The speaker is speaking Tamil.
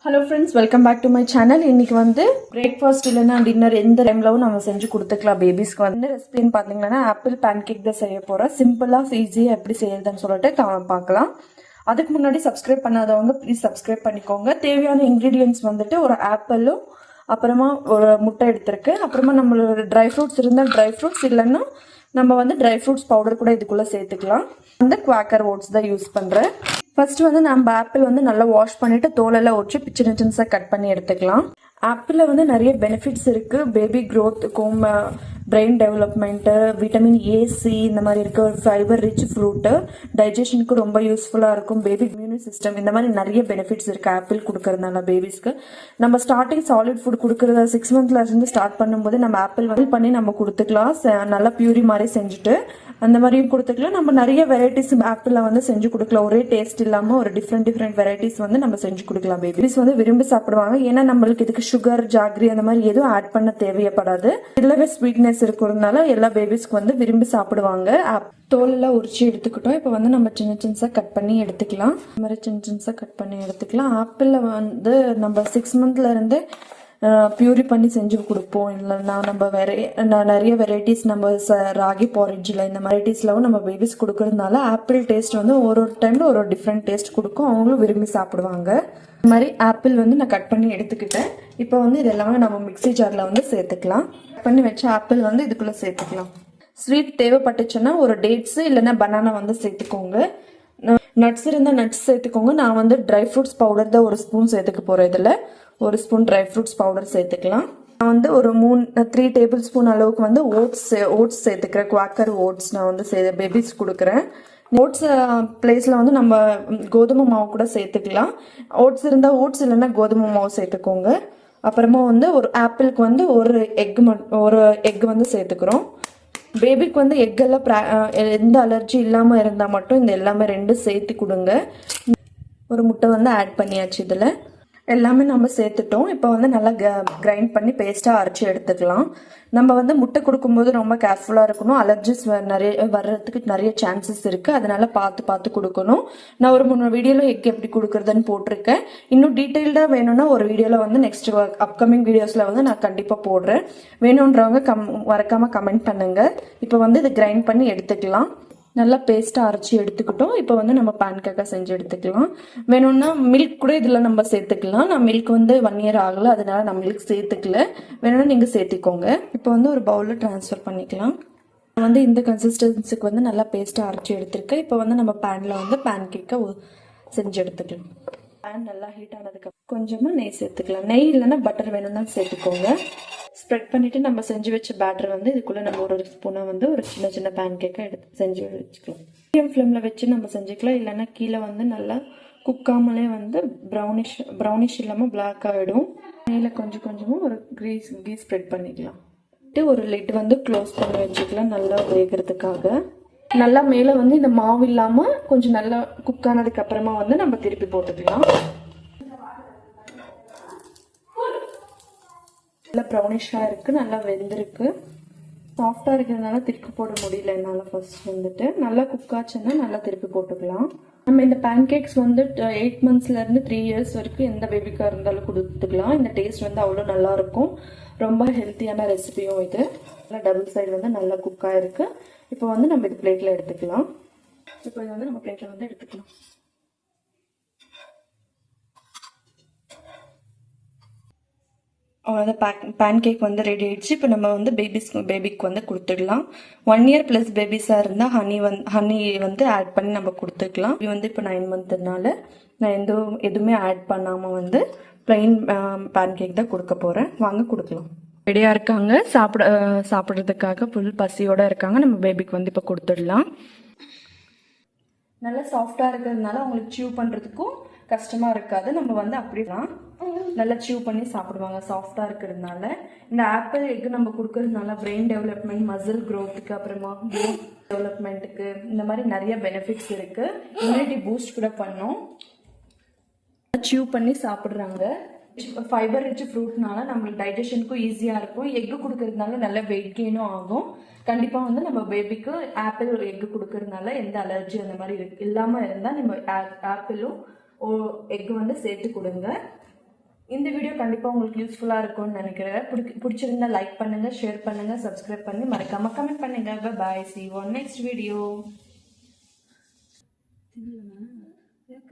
Hello friends, welcome back to my channel. இன்னைக்கு வந்து பிரேக்ஃபாஸ்ட் இல்லைன்னா டின்னர் எந்த டைம்லவும் நம்ம செஞ்சு கொடுத்துக்கலாம். பேபிஸ்க்கு வந்து ரெசிபின்னு பார்த்தீங்கன்னா ஆப்பிள் பேன் கேக் தான் செய்ய போகிறோம். சிம்பிளாக ஈஸியாக எப்படி செய்யறதுன்னு சொல்லிட்டு பார்க்கலாம். அதுக்கு முன்னாடி சப்ஸ்கிரைப் பண்ணாதவங்க ப்ளீஸ் சப்ஸ்கிரைப் பண்ணிக்கோங்க. தேவையான இன்க்ரீடியன்ஸ் வந்துட்டு ஒரு ஆப்பிளும், அப்புறமா ஒரு முட்டை எடுத்திருக்கு, அப்புறமா நம்மளோட ட்ரை ஃப்ரூட்ஸ் இருந்தால் ட்ரை ஃப்ரூட்ஸ், இல்லைன்னா நம்ம வந்து ட்ரை ஃப்ரூட்ஸ் பவுடர் கூட இதுக்குள்ளே சேர்த்துக்கலாம். வந்து குவாக்கர் ஓட்ஸ் தான் யூஸ் பண்ணுறேன். ஃபர்ஸ்ட் வந்து நம்ம ஆப்பிள் வந்து நல்லா வாஷ் பண்ணிட்டு தோலெல்லாம் உடச்சி சின்ன சின்னதாக கட் பண்ணி எடுத்துக்கலாம். ஆப்பிளில் வந்து நிறைய பெனிஃபிட்ஸ் இருக்கு. பேபி க்ரோத்துக்கும், brain development, vitamin A, C இந்த மாதிரி இருக்க ஒரு ஃபைபர் ரிச் ஃப்ரூட்டு, டைஜஷனுக்கு ரொம்ப யூஸ்ஃபுல்லாக இருக்கும். பேபி இம்யூனி சிஸ்டம் இந்த மாதிரி நிறைய பெனிஃபிட்ஸ் இருக்கு ஆப்பிள் கொடுக்கறதுனால பேபிஸ்க்கு. நம்ம ஸ்டார்டிங் சாலிட் ஃபுட் கொடுக்கறத 6 monthsல இருந்து ஸ்டார்ட் பண்ணும்போது நம்ம ஆப்பிள் வந்து பண்ணி நம்ம கொடுத்துக்கலாம். நல்லா பியூரி மாதிரி செஞ்சுட்டு அந்த மாதிரியும் கொடுத்துக்கலாம். நம்ம நிறைய வெரைட்டிஸ் ஆப்பிளில் வந்து செஞ்சு கொடுக்கலாம். ஒரே டேஸ்ட் இல்லாமல் ஒரு டிஃப்ரெண்ட் வெரைட்டிஸ் வந்து நம்ம செஞ்சு கொடுக்கலாம். பேபிஸ் வந்து விரும்பி சாப்பிடுவாங்க. ஏன்னா நம்மளுக்கு இதுக்கு சுகர், ஜாகரி அந்த மாதிரி எதுவும் ஆட் பண்ண தேவைப்படாது. இல்லவே ஸ்வீட்னஸ் இருக்கிறதுனால எல்லா பேபிஸ்க்கு வந்து விரும்பி சாப்பிடுவாங்க. தோலெல்லாம் உரிச்சு எடுத்துக்கிட்டோம். இப்போ வந்து நம்ம சின்ன சின்னஸாக கட் பண்ணி எடுத்துக்கலாம். இந்த மாதிரி சின்ன சின்னஸாக கட் பண்ணி எடுத்துக்கலாம். ஆப்பிளில் வந்து நம்ம 6 monthsல இருந்து பியூரி பண்ணி செஞ்சு கொடுப்போம். இல்லைன்னா நம்ம நிறைய வெரைட்டிஸ் நம்ம ராகி பாரிஜில் இந்த வெரைட்டிஸ்லாம் நம்ம பேபிஸ் கொடுக்கறதுனால ஆப்பிள் டேஸ்ட் வந்து ஒரு டைம்ல ஒரு டிஃப்ரெண்ட் டேஸ்ட் கொடுக்கும். அவங்களும் விரும்பி சாப்பிடுவாங்க. இந்த மாதிரி ஆப்பிள் வந்து நான் கட் பண்ணி எடுத்துக்கிட்டேன். இப்போ வந்து இது எல்லாமே நம்ம மிக்ஸி ஜாரில் வந்து சேர்த்துக்கலாம். கட் பண்ணி வச்ச ஆப்பிள் வந்து இதுக்குள்ளே சேர்த்துக்கலாம். ஸ்வீட் தேவைப்பட்டுச்சுன்னா ஒரு டேட்ஸ் இல்லைன்னா பனானா வந்து சேர்த்துக்கோங்க. நட்ஸ் இருந்தால் நட்ஸ் சேர்த்துக்கோங்க. நான் வந்து ட்ரை ஃப்ரூட்ஸ் பவுடர் தான் ஒரு ஸ்பூன் சேர்த்துக்க போகிறேன். இதில் ஒரு ஸ்பூன் ட்ரை ஃப்ரூட்ஸ் பவுடர் சேர்த்துக்கலாம். நான் வந்து ஒரு 3 டேபிள் ஸ்பூன் அளவுக்கு வந்து ஓட்ஸ் சேர்த்துக்கிறேன். குவாக்கர் ஓட்ஸ் நான் வந்து பேபிஸ் கொடுக்குறேன். ஓட்ஸ் பிளேஸில் வந்து நம்ம கோதுமை மாவு கூட சேர்த்துக்கலாம். ஓட்ஸ் இருந்தால் ஓட்ஸ் இல்லைன்னா கோதுமை மாவு சேர்த்துக்கோங்க. அப்புறமா வந்து ஒரு ஆப்பிளுக்கு வந்து ஒரு எக் வந்து சேர்த்துக்கிறோம். பேபிக்கு வந்து எக்கெல்லாம் எந்த அலர்ஜி இல்லாமல் இருந்தால் மட்டும் இந்த எல்லாமே 2 சேர்த்து கொடுங்க. ஒரு முட்டை வந்து ஆட் பண்ணியாச்சு. இதில் எல்லாமே நம்ம சேர்த்துட்டோம். இப்போ வந்து நல்லா கிரைண்ட் பண்ணி பேஸ்ட்டாக அரைச்சி எடுத்துக்கலாம். நம்ம வந்து முட்டை கொடுக்கும்போது ரொம்ப கேர்ஃபுல்லாக இருக்கணும். அலர்ஜிஸ் வர்றதுக்கு நிறைய சான்சஸ் இருக்குது. அதனால பார்த்து கொடுக்கணும். நான் ஒரு 3 வீடியோவில் எக் எப்படி கொடுக்குறதுன்னு போட்டிருக்கேன். இன்னும் டீட்டெயில்டாக வேணும்னா ஒரு வீடியோவில் வந்து நெக்ஸ்ட் அப்கமிங் வீடியோஸில் வந்து நான் கண்டிப்பாக போடுறேன். வேணுன்றவங்க மறக்காமல் கமெண்ட் பண்ணுங்கள். இப்போ வந்து இதை கிரைண்ட் பண்ணி எடுத்துக்கலாம். நல்லா பேஸ்ட்டாக அரைச்சி எடுத்துக்கிட்டோம். இப்போ வந்து நம்ம பேன் கேக்காக செஞ்சு எடுத்துக்கலாம். வேணும்னா மில்க் கூட இதில் நம்ம சேர்த்துக்கலாம். நான் மில்க் வந்து 1 year ஆகலை, அதனால நான் மில்க் சேர்த்துக்கல. வேணும்னா நீங்கள் சேர்த்துக்கோங்க. இப்போ வந்து ஒரு பவுலில் ட்ரான்ஸ்ஃபர் பண்ணிக்கலாம். வந்து இந்த கன்சிஸ்டன்சிக்கு வந்து நல்லா பேஸ்ட்டாக அரைச்சி எடுத்துருக்கேன். இப்போ வந்து நம்ம பேனில் வந்து பேன் கேக்கை செஞ்சு எடுத்துக்கலாம். பேன் நல்லா ஹீட் ஆனதுக்கு கொஞ்சமாக நெய் சேர்த்துக்கலாம். நெய் இல்லைன்னா பட்டர் வேணும்னா சேர்த்துக்கோங்க. ஸ்ப்ரெட் பண்ணிவிட்டு நம்ம செஞ்சு வச்ச பேட்டர் வந்து இதுக்குள்ளே நம்ம ஒரு ஸ்பூனை வந்து ஒரு சின்ன பேன் கேக்கை எடுத்து செஞ்சு வச்சுக்கலாம். மீடியம் ஃப்ளேமில் வச்சு நம்ம செஞ்சுக்கலாம். இல்லைன்னா கீழே வந்து நல்லா குக்காமலே வந்து ப்ரௌனிஷ் இல்லாமல் பிளாக் ஆகிடும். மேலே கொஞ்சமாக ஒரு கீ ஸ்ப்ரெட் பண்ணிக்கலாம். ஒரு லிட் வந்து க்ளோஸ் பண்ணி வச்சுக்கலாம் நல்லா வேகிறதுக்காக. நல்லா மேலே வந்து இந்த மாவு இல்லாமல் கொஞ்சம் நல்லா குக் ஆனதுக்கு அப்புறமா வந்து நம்ம திருப்பி போட்டுக்கலாம். நல்லா ப்ரௌனிஷாக இருக்குது, நல்லா வெந்திருக்கு. சாஃப்டாக இருக்கிறதுனால திருப்பி போட முடியல என்னால். ஃபர்ஸ்ட் வந்துட்டு நல்லா குக் ஆச்சுன்னா நல்லா திருப்பி போட்டுக்கலாம். நம்ம இந்த பேன்கேக்ஸ் வந்து 8 monthsலேருந்து 3 years வரைக்கும் எந்த பேபிக்காக இருந்தாலும் கொடுத்துக்கலாம். இந்த டேஸ்ட் வந்து அவ்வளோ நல்லாயிருக்கும். ரொம்ப ஹெல்த்தியான ரெசிபியும் இது. நல்லா டபுள் சைடு வந்து நல்லா குக் ஆகிருக்கு. இப்போ வந்து நம்ம இது பிளேட்டில் எடுத்துக்கலாம். இப்போ இது வந்து நம்ம பிளேட்டில் வந்து எடுத்துக்கலாம். அவ்வளோதான், பேன் கேக் வந்து ரெடி ஆயிடுச்சு. இப்போ நம்ம வந்து பேபிக்கு வந்து கொடுத்துடலாம். 1 year + பேபிஸாக இருந்தால் ஹனி வந்து ஆட் பண்ணி நம்ம கொடுத்துக்கலாம். இது வந்து இப்போ 9 monthsனால நான் எதுவுமே ஆட் பண்ணாமல் வந்து ப்ளைன் பேன் கேக் தான் கொடுக்க போகிறேன். வாங்க கொடுக்கலாம். ரெடியாக இருக்காங்க, சாப்பிட்றதுக்காக ஃபுல் பசியோடு இருக்காங்க. நம்ம பேபிக்கு வந்து இப்போ கொடுத்துடலாம். நல்லா சாஃப்டாக இருக்கிறதுனால அவங்களுக்கு சியூ பண்ணுறதுக்கும் கஷ்டமாக இருக்காது. நம்ம வந்து அப்படிலாம் நல்லா சியூ பண்ணி சாப்பிடுவாங்க சாஃப்டாக இருக்கிறதுனால. இந்த ஆப்பிள் எக் நம்ம கொடுக்கறதுனால பிரெயின் டெவலப்மெண்ட், மசில் க்ரோத்துக்கு, அப்புறமா போன் டெவலப்மெண்ட்டுக்கு இந்த மாதிரி நிறைய பெனிஃபிட்ஸ் இருக்குது. இம்யூனிட்டி பூஸ்ட் கூட பண்ணோம். சியூ பண்ணி சாப்பிட்றாங்க. ஃபைபர் ரிச் ஃப்ரூட்னால நம்மளுக்கு டைஜஷனுக்கும் ஈஸியாக இருக்கும். எக்கு கொடுக்கறதுனால நல்ல வெயிட் கெயினும் ஆகும். கண்டிப்பாக வந்து நம்ம பேபிக்கு ஆப்பிள் எக்கு கொடுக்கறதுனால எந்த அலர்ஜி அந்த மாதிரி இல்லாமல் இருந்தால் நம்ம ஆப்பிளும் எக்கு வந்து சேர்த்து கொடுங்க. இந்த வீடியோ கண்டிப்பாக உங்களுக்கு யூஸ்ஃபுல்லாக இருக்கும்னு நினைக்கிறேன். பிடிச்சிருந்தா லைக் பண்ணுங்க, ஷேர் பண்ணுங்க, சப்ஸ்கிரைப் பண்ணி மறக்காம கமெண்ட் பண்ணுங்க. பாய், see you on next video. ತಿನ್ನಲ್ಲ ಯಾಕ